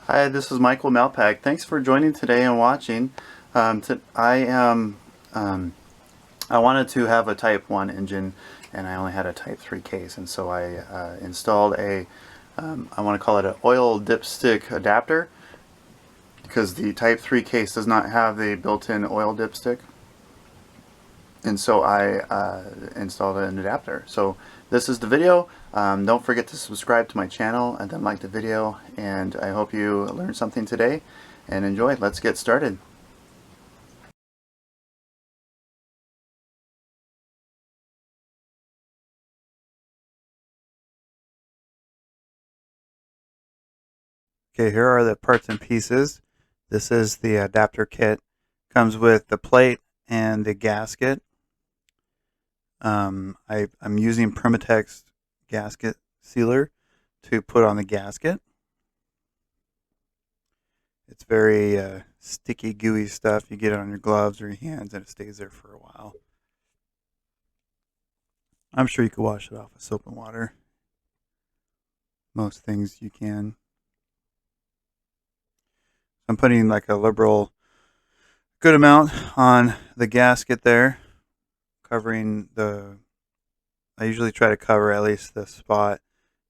Hi, this is Michael Mountpac. Thanks for joining today and watching. I wanted to have a Type 1 engine, and I only had a Type 3 case, and so I installed I want to call it an oil dipstick adapter, because the Type 3 case does not have the built-in oil dipstick. And so I installed an adapter. So this is the video. Don't forget to subscribe to my channel and then like the video. And I hope you learned something today and enjoy. Let's get started. Okay, here are the parts and pieces. This is the adapter kit. Comes with the plate and the gasket. I'm using Permatex gasket sealer to put on the gasket. It's very sticky, gooey stuff. You get it on your gloves or your hands and it stays there for a while. I'm sure you could wash it off with soap and water. Most things you can. I'm putting like a liberal good amount on the gasket there, covering I usually try to cover at least the spot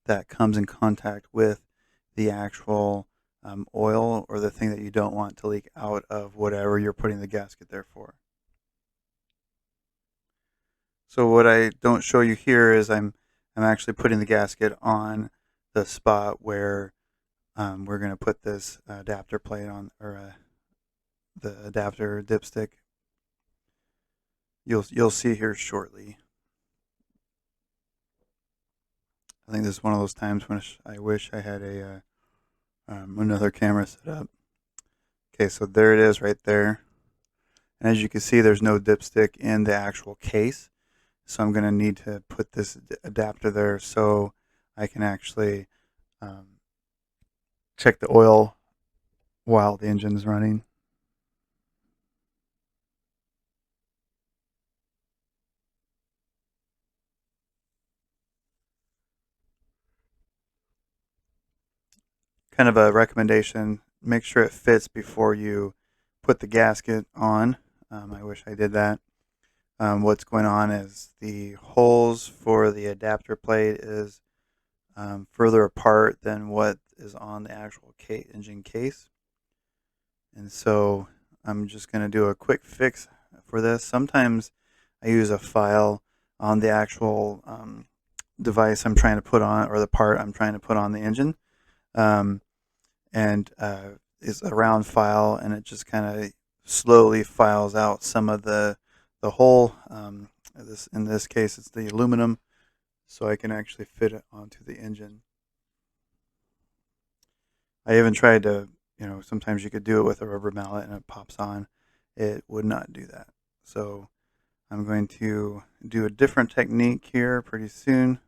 that comes in contact with the actual oil or the thing that you don't want to leak out of whatever you're putting the gasket there for. So what I don't show you here is I'm actually putting the gasket on the spot where we're going to put this adapter plate on, or the adapter dipstick. You'll see here shortly. I think this is one of those times when I wish I had another camera set up. Okay, so there it is right there. And as you can see, there's no dipstick in the actual case. So I'm going to need to put this adapter there so I can actually check the oil while the engine is running. Kind of a recommendation, make sure it fits before you put the gasket on. I wish I did that. What's going on is the holes for the adapter plate is further apart than what is on the actual engine case. And so I'm just going to do a quick fix for this. Sometimes I use a file on the actual device I'm trying to put on, or the part I'm trying to put on the engine. And is a round file, and it just kind of slowly files out some of the hole. In this case, it's the aluminum, so I can actually fit it onto the engine. I even tried to, sometimes you could do it with a rubber mallet and it pops on. It would not do that. So I'm going to do a different technique here pretty soon.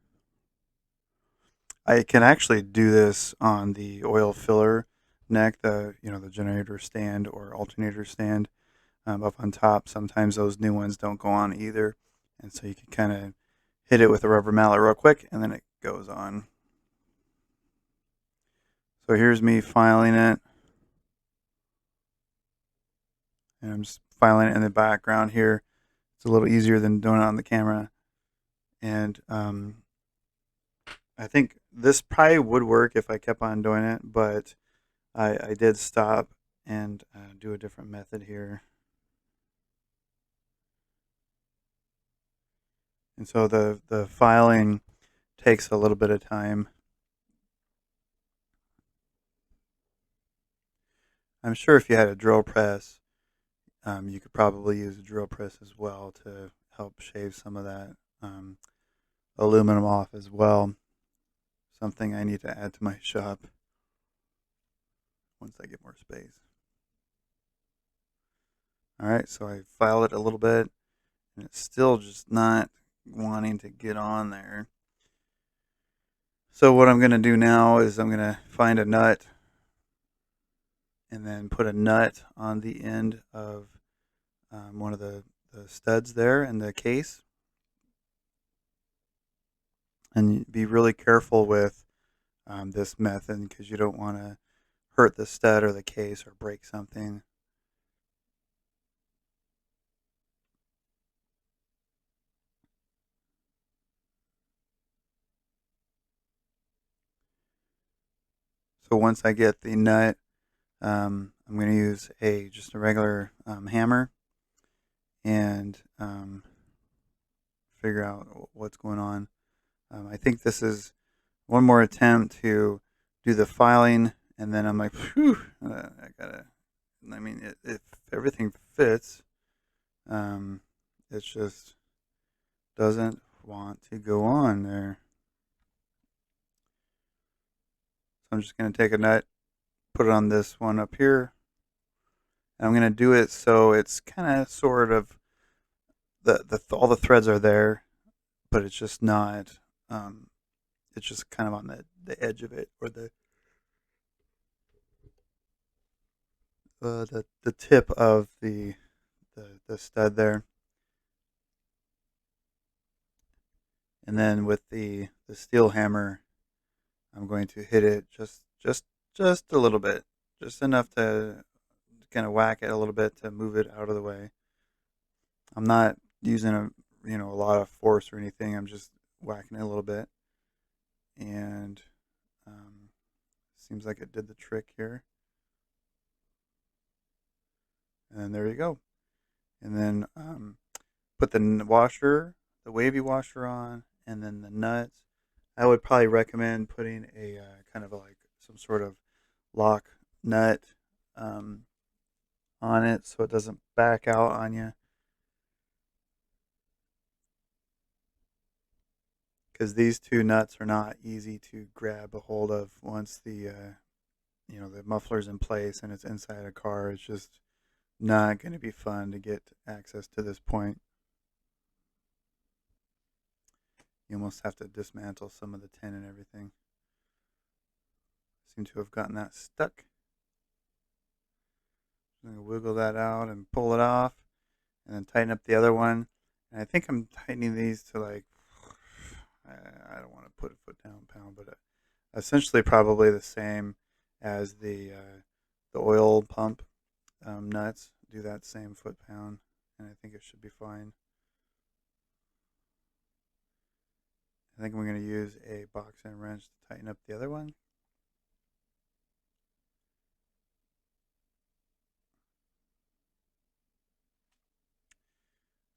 I can actually do this on the oil filler neck, the generator stand or alternator stand up on top. Sometimes those new ones don't go on either, and so you can kind of hit it with a rubber mallet real quick, and then it goes on. So here's me filing it, and I'm just filing it in the background here. It's a little easier than doing it on the camera, and I think this probably would work if I kept on doing it, but I did stop and do a different method here. And so the filing takes a little bit of time. I'm sure if you had a drill press, you could probably use a drill press as well to help shave some of that aluminum off as well. Something I need to add to my shop once I get more space. All right, so I filed it a little bit, and it's still just not wanting to get on there. So what I'm going to do now is I'm going to find a nut and then put a nut on the end of one of the studs there in the case. And be really careful with this method because you don't want to hurt the stud or the case or break something. So once I get the nut, I'm going to use just a regular hammer and figure out what's going on. I think this is one more attempt to do the filing, and then I'm like, phew, I gotta. I mean, if everything fits, um, it just doesn't want to go on there. So I'm just gonna take a nut, put it on this one up here. And I'm gonna do it so it's kind of sort of all the threads are there, but it's just not. Um, it's just kind of on the edge of it, or the tip of the stud there. And then with the steel hammer, I'm going to hit it just a little bit, just enough to kind of whack it a little bit to move it out of the way. I'm not using a lot of force or anything. I'm just whacking it a little bit, and seems like it did the trick here. And there you go. And then put the washer, the wavy washer on, and then the nuts. I would probably recommend putting a kind of like some sort of lock nut on it so it doesn't back out on you. Because these two nuts are not easy to grab a hold of once the muffler's in place and it's inside a car. It's just not going to be fun to get access to this point. You almost have to dismantle some of the tin and everything. Seem to have gotten that stuck. I'm going to wiggle that out and pull it off, and then tighten up the other one. And I think I'm tightening these to like, I don't want to put a foot down pound, but essentially probably the same as the oil pump nuts. Do that same foot pound, and I think it should be fine. I think I'm going to use a box and wrench to tighten up the other one.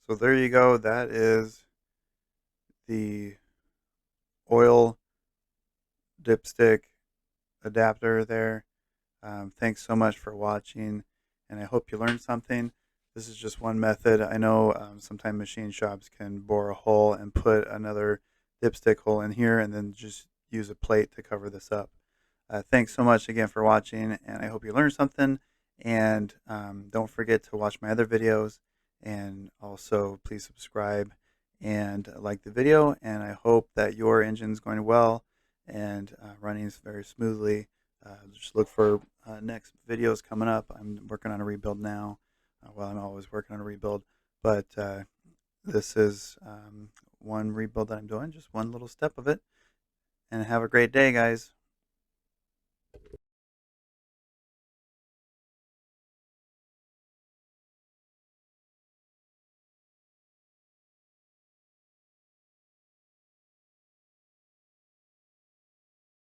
So there you go. That is the oil dipstick adapter there. Thanks so much for watching, and I hope you learned something. This is just one method. I know sometimes machine shops can bore a hole and put another dipstick hole in here and then just use a plate to cover this up. Thanks so much again for watching, and I hope you learned something. And don't forget to watch my other videos, and also please subscribe and like the video. And I hope that your engine's going well and running very smoothly. Just look for next videos coming up. I'm working on a rebuild now. Well, I'm always working on a rebuild, but this is one rebuild that I'm doing, just one little step of it. And have a great day, guys.